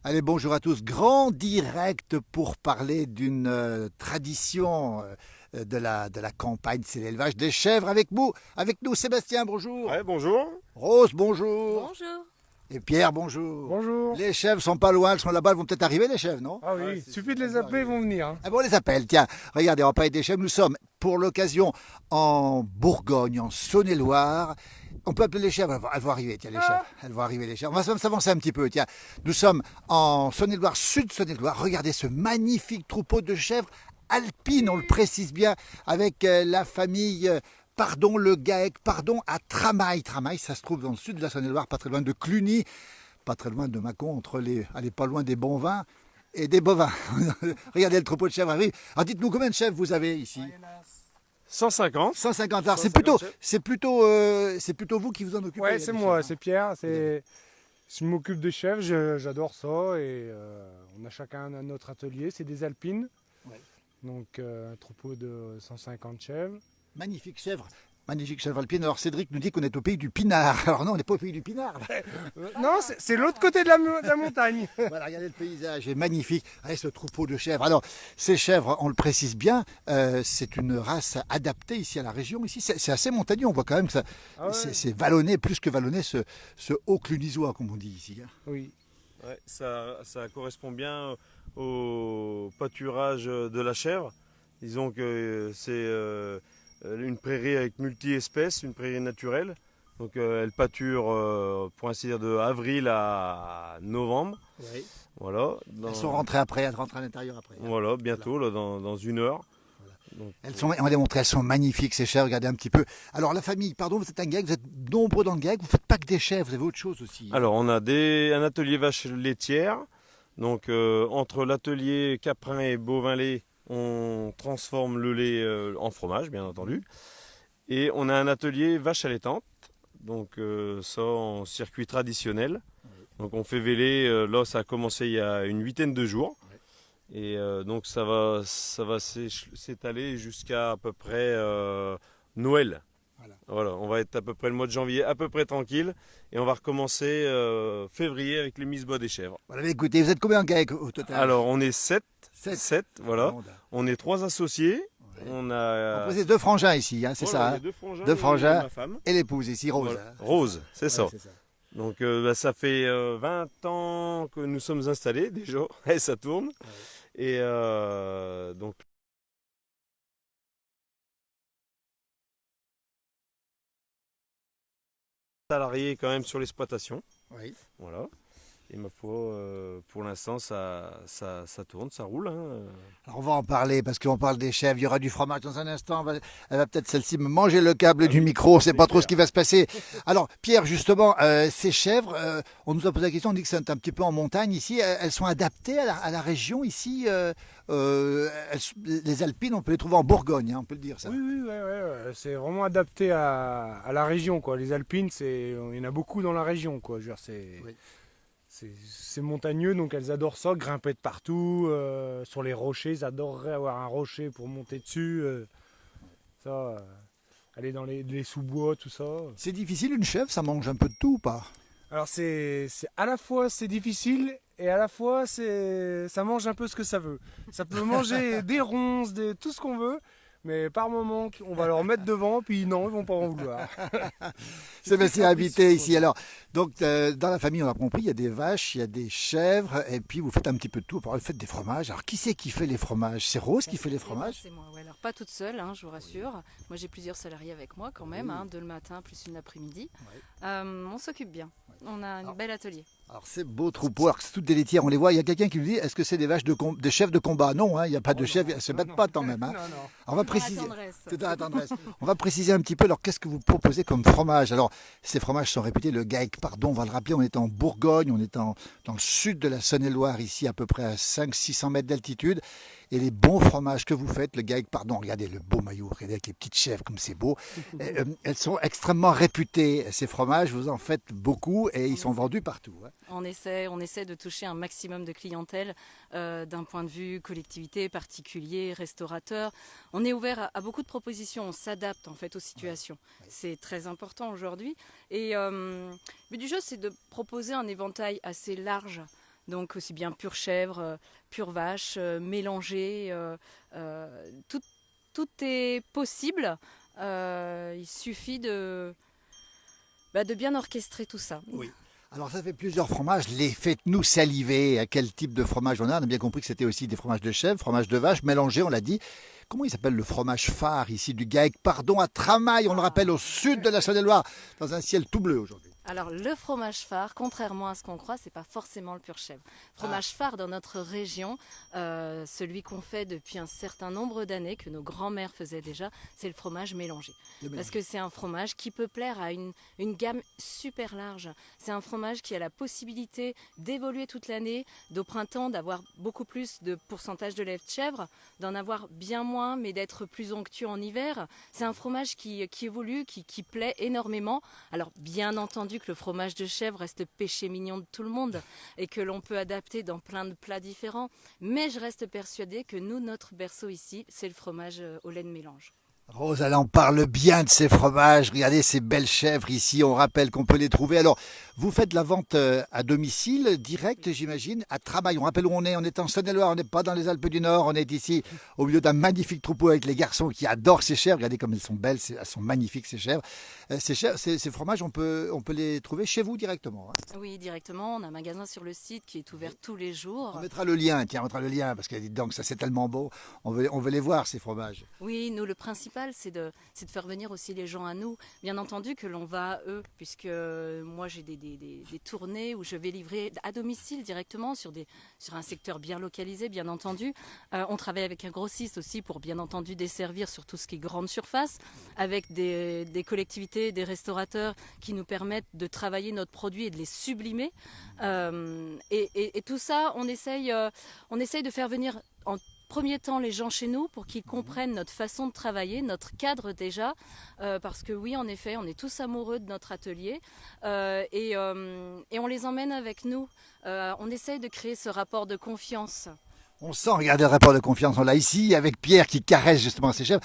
Allez, bonjour à tous. Grand direct pour parler d'une tradition de la campagne, c'est l'élevage des chèvres avec nous, Sébastien, bonjour. Ouais, bonjour. Rose, bonjour. Bonjour. Et Pierre, bonjour. Bonjour. Les chèvres sont pas loin, elles sont là-bas, elles vont peut-être arriver les chèvres, non? Ah oui, Ouais, il suffit de les appeler, ils vont venir. Ah bon, on les appelle, tiens. Regardez, on va parler des chèvres. Nous sommes, pour l'occasion, en Bourgogne, en Saône-et-Loire. On peut appeler les chèvres, elles vont arriver, tiens, les chèvres. Elles vont arriver, les chèvres. On va même s'avancer un petit peu, tiens. Nous sommes en Saône-et-Loire, sud Saône-et-Loire. Regardez ce magnifique troupeau de chèvres alpines, on le précise bien, avec la famille... Pardon, le GAEC, pardon, à Tramaille. Tramaille, ça se trouve dans le sud de la Saône-et-Loire, pas très loin de Cluny, pas très loin de Mâcon, allez, pas loin des bons vins et des bovins. Regardez le troupeau de chèvres arrive. Alors dites-nous combien de chèvres vous avez ici? 150. 150. Alors 150 chèvres. c'est plutôt vous qui vous en occupez. Ouais, des c'est chèvres, moi, hein. c'est Pierre. Je m'occupe des chèvres, j'adore ça. Et on a chacun notre atelier, c'est des alpines. Ouais. Donc un troupeau de 150 chèvres. Magnifique chèvre. Magnifique chèvre alpine. Alors Cédric nous dit qu'on est au pays du pinard. Alors non, on n'est pas au pays du pinard. Là. Non, c'est l'autre côté de la montagne. Voilà, regardez le paysage, est magnifique. Regardez ce troupeau de chèvres. Alors, ces chèvres, on le précise bien, c'est une race adaptée ici à la région. Ici, c'est assez montagneux. On voit quand même que ça, Ah ouais. c'est vallonné, plus que vallonné, ce haut clunisois, comme on dit ici. Hein. Oui. Ouais, ça correspond bien au pâturage de la chèvre. Disons que c'est une prairie avec multi-espèces, une prairie naturelle. Donc elle pâture, pour ainsi dire, de avril à novembre. Oui. Voilà. Elles sont rentrées après, elles rentrent à l'intérieur après. Hein. Voilà, bientôt, là, dans 1 heure. Donc, On va les montrer, elles sont magnifiques ces chèvres, regardez un petit peu. Alors la famille, pardon, vous êtes un GAEC, vous êtes nombreux dans le GAEC, vous ne faites pas que des chèvres, vous avez autre chose aussi. alors on a un atelier vaches laitières. Donc entre l'atelier caprin et bovin lait, on transforme le lait en fromage, bien entendu. Et on a un atelier vache allaitante, donc ça en circuit traditionnel. Donc on fait véler, là ça a commencé il y a une 8aine de jours. Et donc ça va s'étaler jusqu'à à peu près Noël. Voilà, on va être à peu près le mois de janvier à peu près tranquille. Et on va recommencer février avec les mises-bois des chèvres. Voilà, mais écoutez, vous êtes combien en GAEC au total? Alors on est 7, Sept. voilà. Bon, On est 3 associés. ouais. On On a posait deux frangins ici, hein, c'est voilà, ça. il y a Hein. deux frangins, Deux frangins. et ma femme. Et l'épouse ici, Rose. Voilà. Hein. Rose, c'est Ouais, ça. c'est ça. Donc ça fait 20 ans que nous sommes installés déjà, et ça tourne. Et donc salariés quand même sur l'exploitation. Oui. Voilà. Et ma foi, pour l'instant, ça tourne, ça roule. Hein. Alors on va en parler parce qu'on parle des chèvres. Il y aura du fromage dans un instant. Elle va peut-être celle-ci me manger le câble du micro. C'est pas trop ce qui va se passer. Alors Pierre, justement, ces chèvres, on nous a posé la question. On dit que c'est un petit peu en montagne ici. Elles sont adaptées à la région ici. Les Alpines, on peut les trouver en Bourgogne, hein, on peut le dire ça. Oui, ouais. C'est vraiment adapté à la région, quoi. Les alpines, il y en a beaucoup dans la région, quoi. Je veux dire, Oui. c'est montagneux, donc elles adorent ça, grimper de partout, sur les rochers, elles adoreraient avoir un rocher pour monter dessus, aller dans les sous-bois, tout ça. C'est difficile une chèvre, ça mange un peu de tout ou pas? Alors c'est à la fois c'est difficile et à la fois ça mange un peu ce que ça veut. Ça peut manger des ronces, tout ce qu'on veut. Mais par moment, on va leur mettre devant, puis non, ils vont pas en vouloir. Sébastien habité ici. Alors, donc, dans la famille, on a compris, il y a des vaches, il y a des chèvres, et puis vous faites un petit peu de tout. Vous faites des fromages. Alors, qui c'est qui fait les fromages? C'est Rose qui fait les fromages? C'est moi, ouais. Alors pas toute seule, hein, je vous rassure. Moi j'ai plusieurs salariés avec moi quand même, hein, deux le matin plus une l'après-midi. On s'occupe bien, on a un bel atelier. Alors, c'est beau troupeau. Alors, c'est toutes des laitières, on les voit. Il y a quelqu'un qui nous dit, est-ce que c'est des vaches des chefs de combat? Non, hein, il n'y a pas de chefs, elles se battent pas quand même. Hein. Non. Alors, on va préciser. tendresse. C'est dans la tendresse. On va préciser un petit peu. Alors, qu'est-ce que vous proposez comme fromage? Alors, ces fromages sont réputés, le GAEC, pardon, on va le rappeler, on est en Bourgogne, on est dans le sud de la Saône-et-Loire, ici, à peu près à 500-600 mètres d'altitude. Et les bons fromages que vous faites, le GAEC, pardon, regardez le beau maillot, regardez avec les petites chèvres comme c'est beau. Elles sont extrêmement réputées, ces fromages, vous en faites beaucoup et ils sont vendus partout. Hein. On essaie de toucher un maximum de clientèle d'un point de vue collectivité, particulier, restaurateur. On est ouvert à beaucoup de propositions, on s'adapte en fait aux situations. Ouais. C'est très important aujourd'hui. Et le but du jeu, c'est de proposer un éventail assez large Donc aussi bien pure chèvre, pure vache, mélangée, tout est possible. Il suffit de bien orchestrer tout ça. Oui. Alors ça fait plusieurs fromages, les faites-nous saliver. À quel type de fromage on a? On a bien compris que c'était aussi des fromages de chèvre, fromage de vache, mélangés, on l'a dit. Comment il s'appelle le fromage phare ici du GAEC? Pardon, à Tramail, on le rappelle, au sud de la Saône-et-Loire, dans un ciel tout bleu aujourd'hui. Alors le fromage phare, contrairement à ce qu'on croit, c'est pas forcément le pur chèvre. Fromage phare dans notre région, celui qu'on fait depuis un certain nombre d'années, que nos grands-mères faisaient déjà, c'est le fromage mélangé. Parce que c'est un fromage qui peut plaire à une gamme super large. C'est un fromage qui a la possibilité d'évoluer toute l'année, d'au printemps d'avoir beaucoup plus de pourcentage de lait de chèvre, d'en avoir bien moins, mais d'être plus onctueux en hiver. C'est un fromage qui évolue, qui plaît énormément. Alors bien entendu que le fromage de chèvre reste le péché mignon de tout le monde et que l'on peut adapter dans plein de plats différents. Mais je reste persuadée que nous, notre berceau ici, c'est le fromage au lait de mélange. Rose, elle en parle bien de ces fromages. Regardez ces belles chèvres ici. On rappelle qu'on peut les trouver. Alors, vous faites la vente à domicile, direct, j'imagine, à Tramail. On rappelle où on est. On est en Saône-et-Loire. On n'est pas dans les Alpes du Nord. On est ici au milieu d'un magnifique troupeau avec les garçons qui adorent ces chèvres. Regardez comme elles sont belles. Elles sont magnifiques, ces chèvres. Ces fromages, on peut les trouver chez vous directement. Hein. Oui, directement. On a un magasin sur le site qui est ouvert tous les jours. On mettra le lien. Tiens, on mettra le lien parce que dites donc, ça c'est tellement beau. On veut les voir, ces fromages. Oui, nous, le principal, c'est de faire venir aussi les gens à nous. Bien entendu que l'on va à eux, puisque moi j'ai des tournées où je vais livrer à domicile directement sur un secteur bien localisé, bien entendu. On travaille avec un grossiste aussi pour bien entendu desservir sur tout ce qui est grande surface, avec des collectivités, des restaurateurs qui nous permettent de travailler notre produit et de les sublimer. Et tout ça, on essaye de faire venir en premier temps les gens chez nous pour qu'ils comprennent notre façon de travailler, notre cadre déjà, parce que oui, en effet, on est tous amoureux de notre atelier et on les emmène avec nous. On essaye de créer ce rapport de confiance. On sent, regardez le rapport de confiance, on l'a ici avec Pierre qui caresse justement ses chèvres.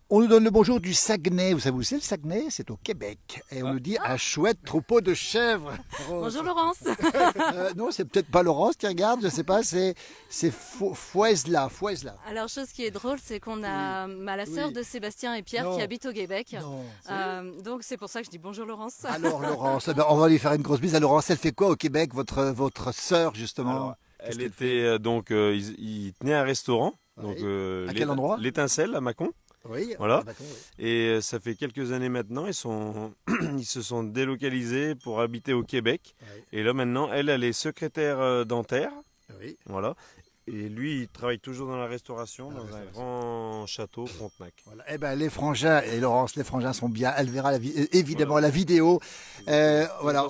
On nous donne le bonjour du Saguenay. Vous savez où c'est le Saguenay? C'est au Québec. Et on nous dit un chouette troupeau de chèvres. Bonjour Laurence. Non, c'est peut-être pas Laurence qui regarde, je sais pas, c'est Fouesla. Alors, chose qui est drôle, c'est qu'on a la sœur de Sébastien et Pierre qui habitent au Québec. Donc c'est pour ça que je dis bonjour Laurence. Alors Laurence, on va lui faire une grosse bise. À Laurence, elle fait quoi au Québec, votre sœur justement? Alors, elle était il tenait un restaurant. Donc, à quel endroit? L'Étincelle à Mâcon. Oui, voilà. Oui. Et ça fait quelques années maintenant, ils se sont délocalisés pour habiter au Québec. Oui. Et là maintenant, elle est secrétaire dentaire. Oui. Voilà. Et lui, il travaille toujours dans la restauration, dans un grand château Frontenac. Voilà. Eh ben, les frangins, et Laurence, les frangins sont bien. Elle verra évidemment la vidéo. Voilà.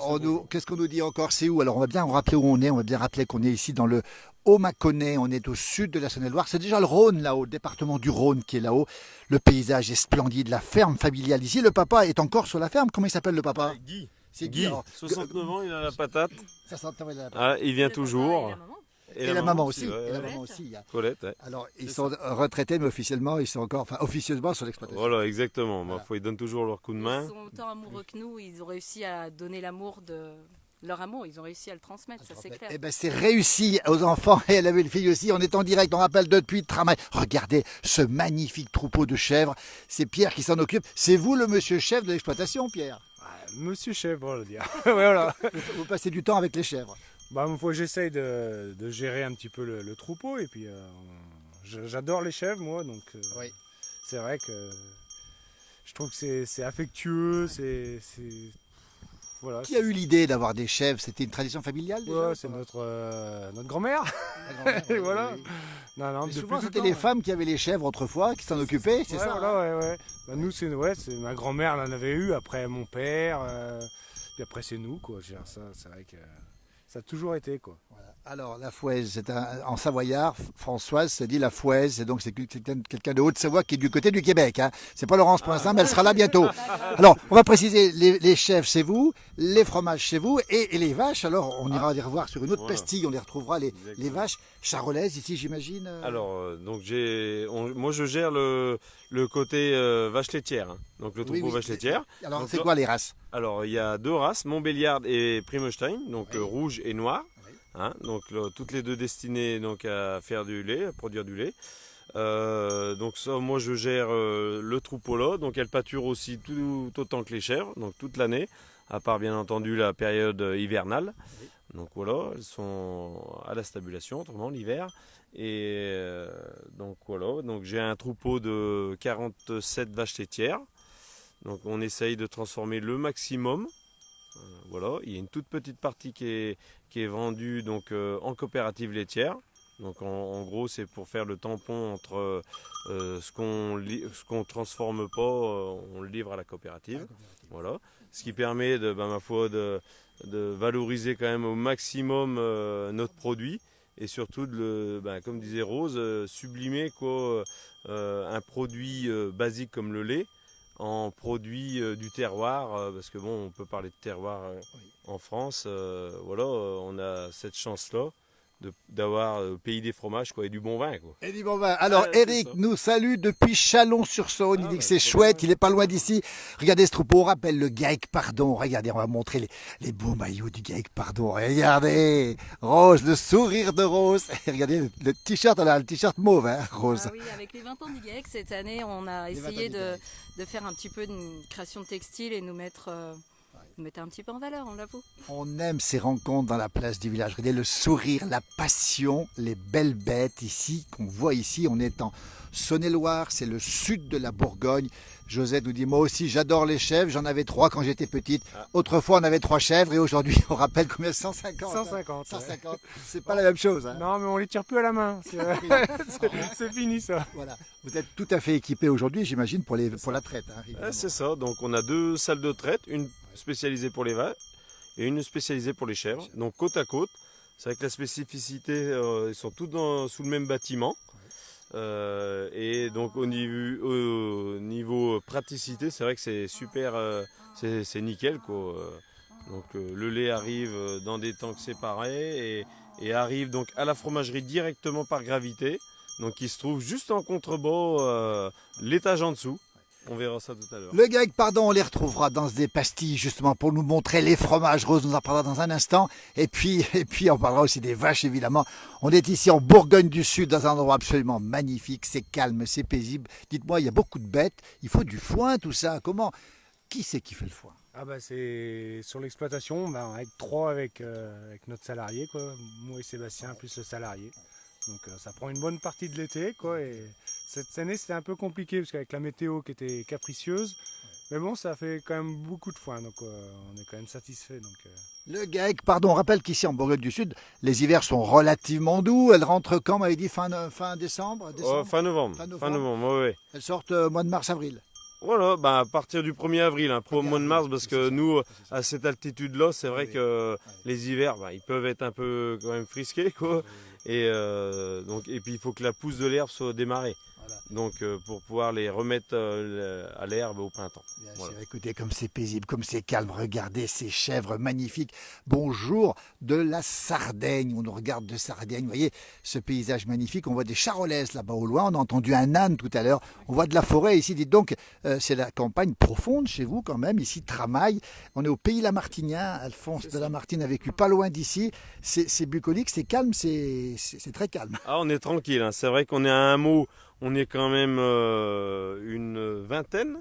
Qu'est-ce qu'on nous dit encore? C'est où? Alors, on va bien rappeler où on est. On va bien rappeler qu'on est ici dans le Haut-Mâconnais. On est au sud de la Saône-et-Loire. C'est déjà le Rhône là-haut, le département du Rhône qui est là-haut. Le paysage est splendide. La ferme familiale ici. Le papa est encore sur la ferme. Comment il s'appelle le papa? Guy. C'est Guy. Alors, 69 ans, il a la patate. 60 ans, il a la patate. Ah, il vient toujours. Et la maman aussi. Ouais. Et la maman aussi. Colette, ouais. Alors, ils sont retraités, mais officiellement, ils sont encore, officieusement sur l'exploitation. Voilà, exactement. Voilà. Ils donnent toujours leur coup de main. Ils sont autant amoureux que nous. Ils ont réussi à donner l'amour de leur amour. Ils ont réussi à le transmettre, ça c'est clair. Eh ben, c'est réussi aux enfants et à la belle fille aussi. On est en direct, on rappelle depuis Tramail. Regardez ce magnifique troupeau de chèvres. C'est Pierre qui s'en occupe. C'est vous le monsieur chef de l'exploitation, Pierre? Monsieur chef, on va le dire. Voilà. Vous passez du temps avec les chèvres? Une fois j'essaye de gérer un petit peu le troupeau et puis j'adore les chèvres moi donc Oui. c'est vrai que je trouve que c'est affectueux, voilà. Qui a eu l'idée d'avoir des chèvres? C'était une tradition familiale déjà? Ouais, c'est notre grand-mère. Oui, Voilà. oui. Non, Mais depuis souvent tout c'était le les temps, femmes qui avaient les chèvres autrefois, qui s'en occupaient, c'est ouais, ça? voilà, ouais. Nous c'est ma grand-mère en avait eu, après mon père, puis après c'est nous quoi. Je veux dire, ça, c'est vrai que ça a toujours été quoi. Voilà. Alors la fouaise, c'est en savoyard, Françoise se dit la fouaise, et donc c'est quelqu'un de Haute-Savoie qui est du côté du Québec. Hein. C'est pas Laurence pour l'instant, mais elle sera là bientôt. Alors on va préciser, les chèvres c'est vous, les fromages c'est vous, et les vaches, alors on ira les revoir sur une autre pastille, on les retrouvera, les vaches charolaises ici j'imagine. Alors moi je gère le côté vache laitière, hein. Donc le troupeau vache laitière. Alors donc, c'est quoi les races? Alors il y a deux races, Montbéliard et Primestein, donc rouge et noir. Hein, donc toutes les deux destinées donc, à faire du lait, à produire du lait. Donc ça, moi je gère le troupeau là, donc elles pâturent aussi tout autant que les chèvres, donc toute l'année, à part bien entendu la période hivernale. Donc voilà, elles sont à la stabulation, autrement l'hiver. Et donc voilà, donc j'ai un troupeau de 47 vaches laitières. Donc on essaye de transformer le maximum. Voilà, il y a une toute petite partie qui est vendue donc, en coopérative laitière. Donc en gros c'est pour faire le tampon entre ce qu'on transforme pas, on le livre à la coopérative. Voilà, ce qui permet ma foi de valoriser quand même au maximum notre produit et surtout comme disait Rose, sublimer quoi, un produit basique comme le lait en produit du terroir, parce que bon on peut parler de terroir en France, voilà, on a cette chance là d'avoir le pays des fromages quoi, et du bon vin. Quoi. Et du bon vin. Alors Eric nous salue depuis Chalon-sur-Saône. Il dit que c'est chouette, il est pas loin d'ici. Regardez ce troupeau, on rappelle le GAEC Pardon. Regardez, on va montrer les beaux maillots du GAEC Pardon. Regardez, Rose, le sourire de Rose. Et regardez le t-shirt, le t-shirt mauve, hein, Rose. Ah oui, avec les 20 ans du GAEC, cette année, on a essayé de faire un petit peu de création de textile et nous mettre un petit peu en valeur, on l'avoue. On aime ces rencontres dans la place du village. Regardez le sourire, la passion, les belles bêtes ici, qu'on voit ici. On est en Saône-et-Loire, c'est le sud de la Bourgogne. Josette nous dit, moi aussi j'adore les chèvres, j'en avais 3 quand j'étais petite. Autrefois on avait 3 chèvres et aujourd'hui on rappelle combien 150. 150. 150, c'est pas la même chose. Hein. Non mais on les tire plus à la main, c'est fini ça. Voilà, vous êtes tout à fait équipé aujourd'hui j'imagine pour la traite. Hein, c'est ça, donc on a 2 salles de traite, une spécialisée pour les vaches et une spécialisée pour les chèvres, donc côte à côte. C'est vrai que la spécificité, ils sont tous sous le même bâtiment. Et donc au niveau praticité, c'est vrai que c'est super, c'est nickel quoi. Donc le lait arrive dans des tanks séparés et arrive donc à la fromagerie directement par gravité. Donc il se trouve juste en contrebas, l'étage en dessous. On verra ça tout à l'heure. Le GAEC Pardon, on les retrouvera dans des pastilles justement pour nous montrer les fromages. Rose nous en parlera dans un instant. Et puis on parlera aussi des vaches évidemment. On est ici en Bourgogne du Sud dans un endroit absolument magnifique. C'est calme, c'est paisible. Dites-moi, il y a beaucoup de bêtes. Il faut du foin, tout ça. Comment? Qui c'est qui fait le foin? Ah bah c'est sur l'exploitation, avec 3 avec notre salarié quoi. Moi et Sébastien plus le salarié. Donc ça prend une bonne partie de l'été quoi. Et cette année c'était un peu compliqué parce qu'avec la météo qui était capricieuse, mais bon ça fait quand même beaucoup de foin donc on est quand même satisfait. Le GAEC Pardon, on rappelle qu'ici en Bourgogne du Sud, les hivers sont relativement doux. Elles rentrent quand, m'avait dit fin décembre, Fin novembre. Fin novembre, ouais. Elles sortent mois de mars-avril. Voilà, à partir du 1er avril, pas au mois de mars, parce que nous, à cette altitude-là, c'est vrai que les hivers, ils peuvent être un peu quand même frisqués, quoi. Et puis il faut que la pousse de l'herbe soit démarrée. Donc pour pouvoir les remettre à l'herbe au printemps. Bien sûr, écoutez comme c'est paisible, comme c'est calme, regardez ces chèvres magnifiques. Bonjour de la Sardaigne, on nous regarde de Sardaigne, vous voyez ce paysage magnifique, on voit des charolaises là-bas au loin, on a entendu un âne tout à l'heure, on voit de la forêt ici, dites donc, c'est la campagne profonde chez vous quand même, ici Tramaille, on est au pays Lamartinien, Alphonse de Lamartine a vécu pas loin d'ici, c'est bucolique, c'est calme, c'est très calme. Ah, on est tranquille, hein. C'est vrai qu'on est à un mot. On est quand même une vingtaine.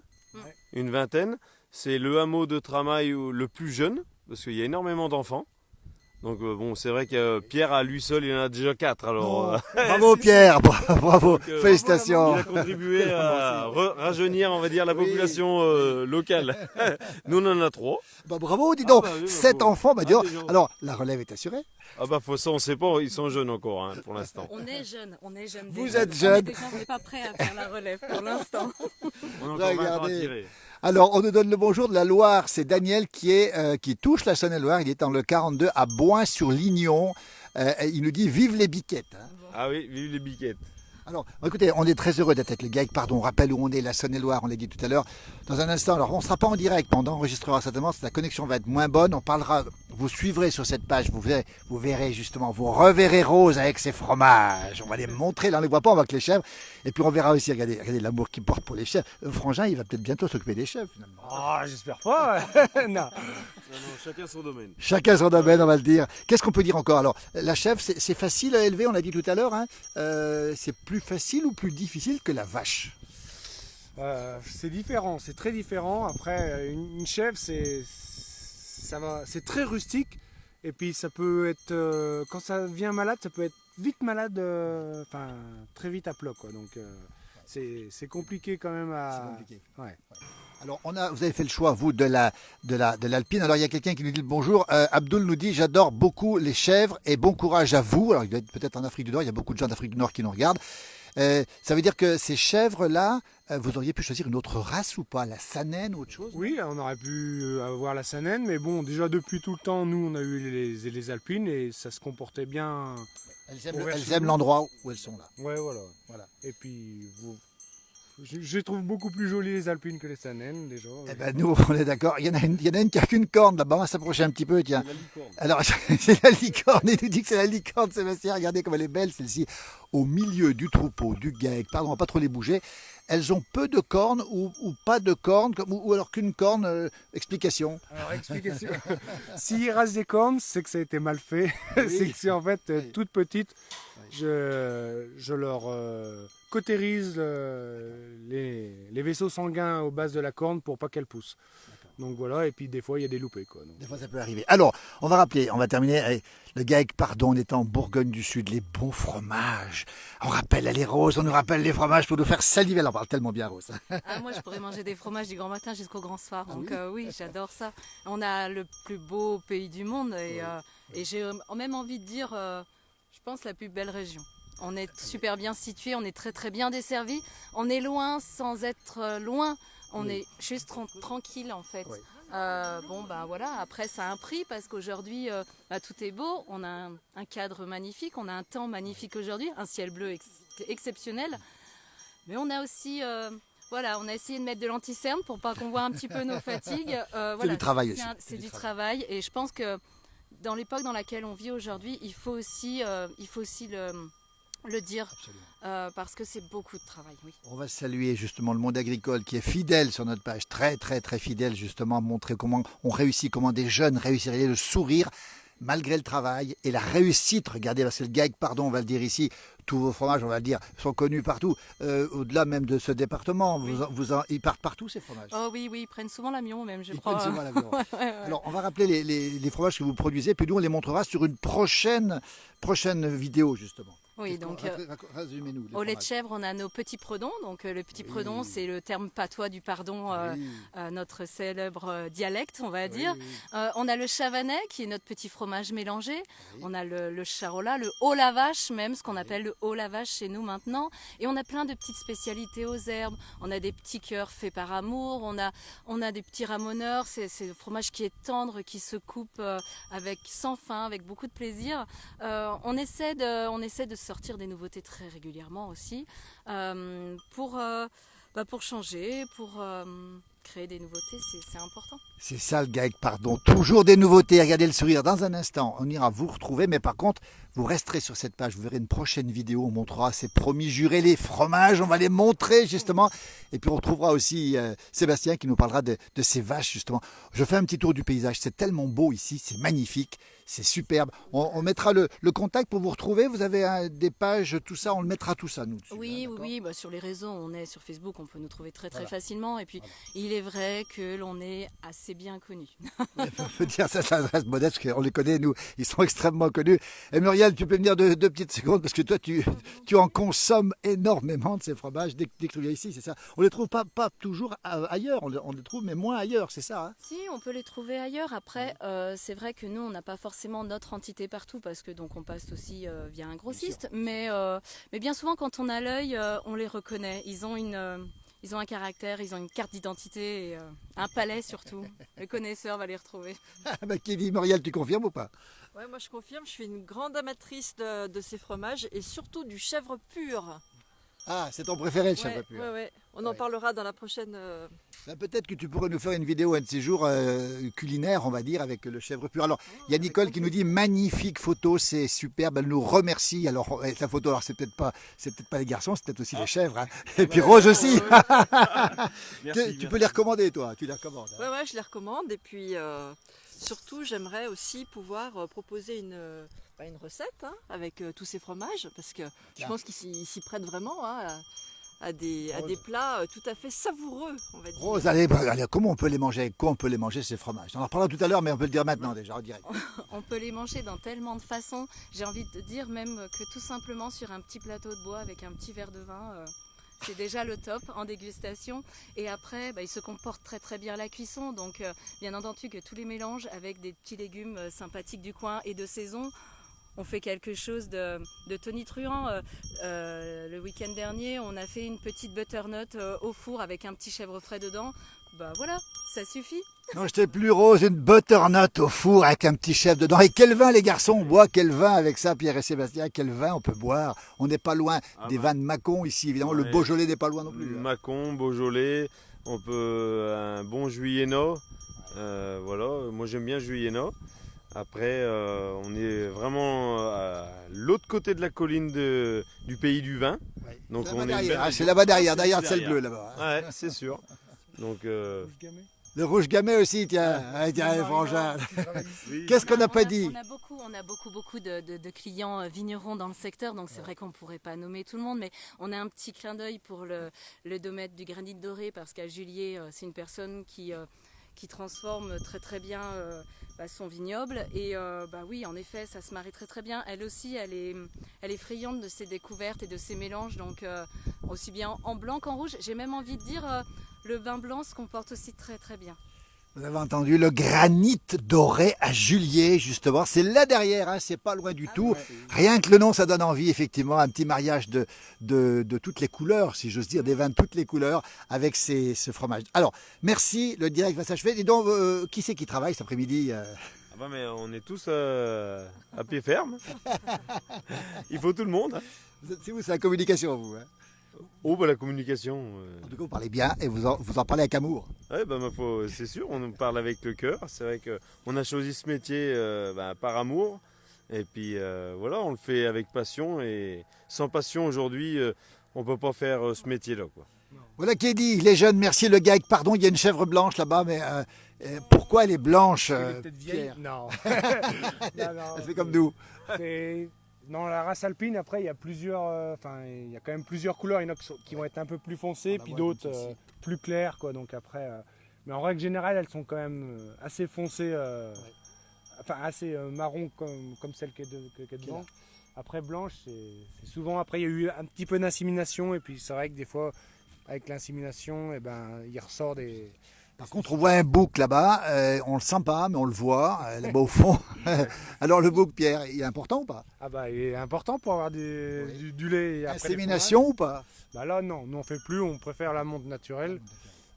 C'est le hameau de Tramaille le plus jeune, parce qu'il y a énormément d'enfants. Donc c'est vrai que Pierre à lui seul, il en a déjà 4. Alors, bravo Pierre, bravo, félicitations. Il a contribué à rajeunir, on va dire, la population locale. Nous, on en a 3. Bravo, dis donc, 7 enfants. Alors, la relève est assurée. Ça, on ne sait pas, ils sont jeunes encore, pour l'instant. On est jeunes. Vous êtes jeunes. On n'est pas prêts à faire la relève pour l'instant. On a encore 20 ans à tirer. Alors, on nous donne le bonjour de la Loire. C'est Daniel qui touche la Saône-et-Loire. Il est dans le 42 à Boin-sur-Lignon. Il nous dit « Vive les biquettes ». Ah oui, vive les biquettes. Alors, écoutez, on est très heureux d'être avec le GAEC. Pardon, on rappelle où on est, la Saône-et-Loire, on l'a dit tout à l'heure. Dans un instant, alors on ne sera pas en direct, on enregistrera certainement, la connexion va être moins bonne. On parlera, vous suivrez sur cette page, vous verrez justement, vous reverrez Rose avec ses fromages. On va les montrer, là on ne les voit pas, on va que les chèvres. Et puis on verra aussi, regardez l'amour qu'il porte pour les chèvres. Frangin, il va peut-être bientôt s'occuper des chèvres finalement. Ah, j'espère pas. Non. Chacun son domaine. Chacun son domaine, on va le dire. Qu'est-ce qu'on peut dire encore? Alors, la chèvre, c'est facile à élever, on l'a dit tout à l'heure. Hein. C'est plus facile ou plus difficile que la vache? C'est différent, c'est très différent. Après, une chèvre, c'est très rustique. Et puis ça peut être, quand ça devient malade, ça peut être vite malade, enfin très vite à plat, quoi. Donc c'est compliqué quand même à. C'est compliqué. Ouais. Alors, vous avez fait le choix, vous, de l'alpine. Alors, il y a quelqu'un qui nous dit le bonjour. Abdoul nous dit, j'adore beaucoup les chèvres et bon courage à vous. Alors, il doit être peut-être en Afrique du Nord. Il y a beaucoup de gens d'Afrique du Nord qui nous regardent. Ça veut dire que ces chèvres-là, vous auriez pu choisir une autre race ou pas? La Saanen ou autre chose? Oui, on aurait pu avoir la Saanen, mais bon, déjà depuis tout le temps, nous, on a eu les alpines et ça se comportait bien. Elles aiment l'endroit où elles sont là. Ouais, voilà. Et puis, je trouve beaucoup plus jolies les alpines que les Saanen, déjà. Eh ben, nous, on est d'accord. Il y en a une qui a qu'une corne là-bas. On va s'approcher un petit peu, tiens. La licorne. Alors, c'est la licorne. Il nous dit que c'est la licorne, Sébastien. Regardez comme elle est belle, celle-ci. Au milieu du troupeau, du GAEC. Pardon, on va pas trop les bouger. Elles ont peu de cornes ou pas de cornes, ou alors qu'une corne. Explication. Alors, explication. S'ils rasent des cornes, c'est que ça a été mal fait. Oui. C'est que c'est en fait Oui. toutes petites. Oui. Je leur cautérise les vaisseaux sanguins aux bases de la corne pour pas qu'elles poussent. Donc voilà, et puis des fois il y a des loupés, quoi. Donc, Des fois, ça peut arriver. Alors, on va rappeler, on va terminer avec le GAEC, pardon, on est en Bourgogne du Sud, les bons fromages. On rappelle les Roses, on nous rappelle les fromages pour nous faire saliver. Elle en parle tellement bien, Rose. Ah, moi, je pourrais manger des fromages du grand matin jusqu'au grand soir. Ah Donc, oui oui, j'adore ça. On a le plus beau pays du monde et j'ai même envie de dire, je pense, la plus belle région. On est super bien situé, on est très très bien desservi. On est loin sans être loin. On est juste tranquille en fait. Oui. Bon, ben voilà, après ça a un prix parce qu'aujourd'hui tout est beau. On a un cadre magnifique, on a un temps magnifique aujourd'hui, un ciel bleu exceptionnel. Mais on a aussi, voilà, on a essayé de mettre de l'anti-cerne pour pas qu'on voit un petit peu nos fatigues. Voilà, du travail aussi. C'est du travail et je pense que dans l'époque dans laquelle on vit aujourd'hui, il faut aussi le dire parce que c'est beaucoup de travail. Oui. On va saluer justement le monde agricole qui est fidèle sur notre page, très très très fidèle justement, montrer comment on réussit, comment des jeunes réussiraient le sourire malgré le travail et la réussite. Regardez, c'est le GAEC, pardon, on va le dire ici. Tous vos fromages, on va le dire, sont connus partout, au-delà même de ce département. Oui. Ils partent partout ces fromages. Oh oui, ils prennent souvent l'avion même, je Ils crois. prennent souvent l'avion. Ouais. Alors, on va rappeler les fromages que vous produisez, puis nous, on les montrera sur une prochaine vidéo, justement. Oui, donc résumez-nous. au lait de chèvre, on a nos petits predons. Donc le petit predon, c'est le terme patois du pardon, notre célèbre dialecte, on va dire. On a le chavanais, qui est notre petit fromage mélangé. Oui. On a le charola, le haut la vache même, ce qu'on appelle le haut la vache chez nous maintenant. Et on a plein de petites spécialités aux herbes. On a des petits cœurs faits par amour. On a des petits ramoneurs. C'est le fromage qui est tendre, qui se coupe avec sans fin, avec beaucoup de plaisir. On essaie de sortir des nouveautés très régulièrement aussi pour changer, pour créer des nouveautés, c'est important. C'est ça le GAEC, pardon. Toujours des nouveautés. Regardez le sourire. Dans un instant, on ira vous retrouver. Mais par contre, vous resterez sur cette page. Vous verrez une prochaine vidéo. On montrera, c'est promis, juré, les fromages. On va les montrer justement. Et puis on retrouvera aussi Sébastien qui nous parlera de ces vaches justement. Je fais un petit tour du paysage. C'est tellement beau ici. C'est magnifique. C'est superbe. On mettra le contact pour vous retrouver. Vous avez des pages, tout ça. On le mettra tout ça, nous. Dessus, Oui. Sur les réseaux, on est sur Facebook. On peut nous trouver très facilement. Et puis, il est vrai que l'on est assez bien connus. On peut dire ça reste modeste parce qu'on les connaît, nous. Ils sont extrêmement connus. Et Muriel, tu peux venir deux petites secondes parce que toi, tu en consommes énormément de ces fromages dès que tu viens ici, c'est ça. On les trouve pas toujours ailleurs. On les trouve, mais moins ailleurs, c'est ça. Hein. Si, on peut les trouver ailleurs. Après, c'est vrai que nous, on n'a pas forcément notre entité partout parce que donc on passe aussi via un grossiste. Mais bien souvent, quand on a l'œil, on les reconnaît. Ils ont un caractère, ils ont une carte d'identité, et, un palais surtout. Le connaisseur va les retrouver. Qui dit Muriel, tu confirmes ou pas? Ouais, moi je confirme, je suis une grande amatrice de ces fromages et surtout du chèvre pur. Ah, c'est ton préféré, le chèvre Ouais, pur. ouais, ouais. On en Ouais. parlera dans la prochaine. Ben, peut-être que tu pourrais nous faire une vidéo un de ces jours culinaire, on va dire, avec le chèvre pur. Alors, il y a Nicole qui nous dit magnifique photo, c'est superbe. Elle nous remercie. Alors, la photo, alors c'est peut-être pas les garçons, c'est peut-être aussi les chèvres. Hein. Et puis Rose aussi. Tu peux les recommander, toi. Tu les recommandes. Hein. Ouais, ouais, je les recommande. Et puis, surtout, j'aimerais aussi pouvoir proposer une recette hein, avec tous ces fromages, parce que je Bien. pense qu'ils s'y prêtent vraiment hein, à des Rose. plats tout à fait savoureux, on va dire. Rose, allez, comment on peut les manger? Quoi on peut les manger ces fromages? On en reparlera tout à l'heure, mais on peut le dire maintenant déjà en direct. On peut les manger dans tellement de façons. J'ai envie de dire même que tout simplement sur un petit plateau de bois avec un petit verre de vin, c'est déjà le top en dégustation. Et après, ils se comportent très très bien à la cuisson. Donc bien entendu que tous les mélanges avec des petits légumes sympathiques du coin et de saison, on fait quelque chose de tonitruant. Le week-end dernier, on a fait une petite butternut au four avec un petit chèvre frais dedans. Voilà, ça suffit. Non, je t'ai plus Rose, une butternut au four avec un petit chef dedans. Et quel vin les garçons, on boit quel vin avec ça, Pierre et Sébastien? Quel vin on peut boire? On n'est pas loin des vins de Mâcon ici, évidemment. Le Ouais. Beaujolais n'est pas loin non plus. Hein. Mâcon, Beaujolais, on peut un bon Juliénat. Voilà, moi j'aime bien Juliénat. Après, on est vraiment à l'autre côté de la colline du pays du vin. Ouais. Donc C'est on là-bas est derrière, belle hein, c'est région. là-bas derrière, C'est derrière le juste ciel bleu là-bas. Hein. Ouais, c'est sûr. Donc, Le rouge gamay aussi, tiens, tiens, les frangins. oui. Qu'est-ce qu'on n'a pas On dit? on a beaucoup de clients vignerons dans le secteur, donc c'est vrai qu'on ne pourrait pas nommer tout le monde, mais on a un petit clin d'œil pour le domaine du granit doré, parce qu'à Julier, c'est une personne qui transforme très très bien son vignoble. Et oui, en effet, ça se marie très très bien. Elle aussi, elle est friande de ses découvertes et de ses mélanges, donc aussi bien en blanc qu'en rouge. J'ai même envie de dire, le vin blanc se comporte aussi très très bien. Vous avez entendu le granit doré à Julier, justement. C'est là derrière, hein, c'est pas loin du tout. Rien que le nom, ça donne envie, effectivement. Un petit mariage de toutes les couleurs, si j'ose dire, des vins de toutes les couleurs avec ce fromage. Alors, merci, le direct va s'achever. Et donc, qui c'est qui travaille cet après-midi Ah bah, mais on est tous à pied ferme. Il faut tout le monde. Hein. C'est vous, c'est la communication, vous. Hein. Oh, bah la communication. En tout cas, vous parlez bien et vous en parlez avec amour. Ouais, bah, c'est sûr, on en parle avec le cœur. C'est vrai qu'on a choisi ce métier par amour. Et puis voilà, on le fait avec passion. Et sans passion, aujourd'hui, on ne peut pas faire ce métier-là, quoi. Voilà qui est dit. Les jeunes, merci le gars. Pardon, il y a une chèvre blanche là-bas, mais pourquoi elle est blanche, Elle est peut-être vieille. Pierre? Non. Elle fait comme nous. C'est- Dans la race alpine, après, il y a il y a quand même plusieurs couleurs. Il y en a qui vont être un peu plus foncées, On la puis voit d'autres ici. plus claires, quoi. Donc après, mais en règle générale, elles sont quand même assez foncées, enfin assez marron comme celle qui est devant. Après blanche, c'est souvent. Après, il y a eu un petit peu d'insémination, et puis c'est vrai que des fois, avec l'insémination, il ressort des. Par contre, on voit un bouc là-bas. On le sent pas, mais on le voit là-bas au fond. Alors le bouc, Pierre, il est important ou pas? Ah il est important pour avoir Oui. du lait. Et après, des Insémination ou pas? fromages. Là, non, nous on fait plus. On préfère la monte naturelle.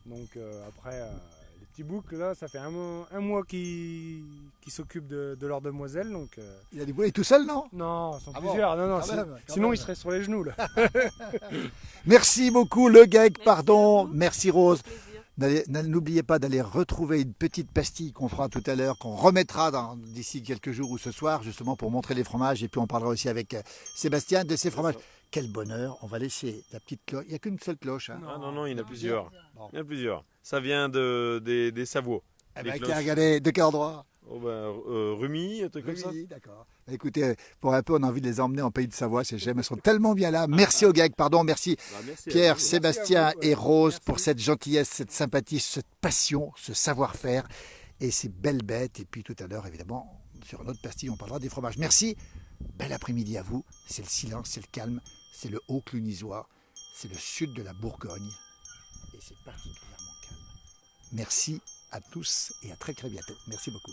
Donc après, les petits boucs, là, ça fait un mois qu'ils s'occupent de leur demoiselle. Donc, Il a des boulets tout seul, non? non, ils sont Ah bon, plusieurs. Non, quand même, quand sinon même. ils seraient sur les genoux. Là. Merci beaucoup, le gag, Merci pardon. à vous. Merci Rose. Plaisir. N'oubliez pas d'aller retrouver une petite pastille qu'on fera tout à l'heure, qu'on remettra d'ici quelques jours ou ce soir, justement pour montrer les fromages. Et puis on parlera aussi avec Sébastien de ces fromages. Quel bonheur, on va laisser la petite cloche. Il n'y a qu'une seule cloche. Hein. Ah non, il y en a plusieurs. Bon. Il y en a plusieurs. Ça vient des Savoies. Eh Les ben, cloches. regardez, de quel endroit? Oh, Rumi, un truc comme ça. Oui, d'accord. Écoutez, pour un peu, on a envie de les emmener en pays de Savoie, ces gemmes, elles sont tellement bien là. Merci au gag, pardon, merci Bah, merci à Pierre, vous. Sébastien à vous, et Rose merci. pour cette gentillesse, cette sympathie, cette passion, ce savoir-faire et ces belles bêtes. Et puis tout à l'heure, évidemment, sur notre pastille, on parlera des fromages. Merci, bel après-midi à vous. C'est le silence, c'est le calme, c'est le haut clunisois, c'est le sud de la Bourgogne et c'est particulièrement calme. Merci à tous et à très très bientôt. Merci beaucoup.